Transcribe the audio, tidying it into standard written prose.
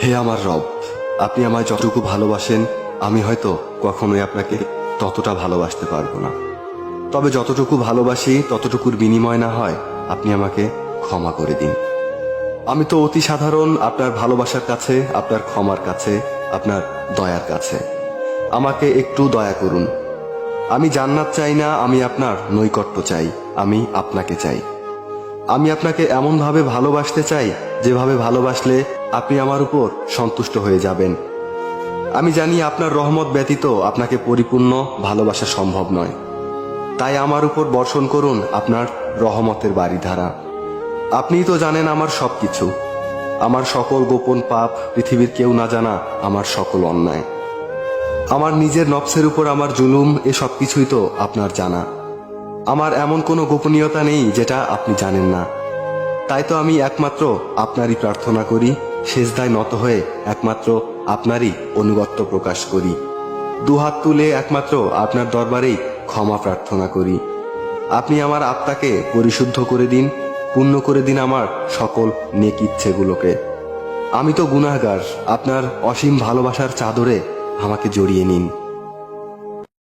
হে আমার রব, আপনি আমায় যতটুকু ভালোবাসেন আমি হয়তো কখনোই আপনাকে ততটা ভালোবাসতে পারবো না। তবে যতটুকু ভালোবাসি ততটুকুর বিনিময় না হয় আপনি আমাকে ক্ষমা করে দিন। আমি তো অতি সাধারণ আপনার ভালোবাসার কাছে, আপনার ক্ষমার কাছে, আপনার দয়ার কাছে। আমাকে একটু দয়া করুন। আমি জান্নাত চাই না, আমি আপনার নৈকট্য চাই, আমি আপনাকে চাই। আমি আপনাকে এমনভাবে ভালোবাসতে চাই যেভাবে ভালোবাসলে আপনি আমার উপর সন্তুষ্ট হয়ে যাবেন। আমি জানি আপনার রহমত ব্যতীত আপনাকে পরিপূর্ণ ভালোবাসা সম্ভব নয়। তাই আমার উপর বর্ষণ করুন আপনার রহমতের বারিধারা। আপনিই তো জানেন আমার সবকিছু, আমার সকল গোপন পাপ, পৃথিবীর কেউ না জানা আমার সকল অন্যায়, আমার নিজের নফসের উপর আমার জুলুম, এ সব কিছুই তো আপনার জানা। আমার এমন কোনো গোপনীয়তা নেই যেটা আপনি জানেন না। তাই তো আমি একমাত্র আপনারই প্রার্থনা করি, সেজদায় নত হয়ে একমাত্র আপনারই অনুগত্য প্রকাশ করি, দুহাত তুলে একমাত্র আপনার দরবারেই ক্ষমা প্রার্থনা করি। আপনি আমার আত্মাকে পরিশুদ্ধ করে দিন, পূর্ণ করে দিন আমার সকল নেক ইচ্ছেগুলোকে। আমি তো গুনাহগার, আপনার অসীম ভালোবাসার চাদরে আমাকে জড়িয়ে নিন।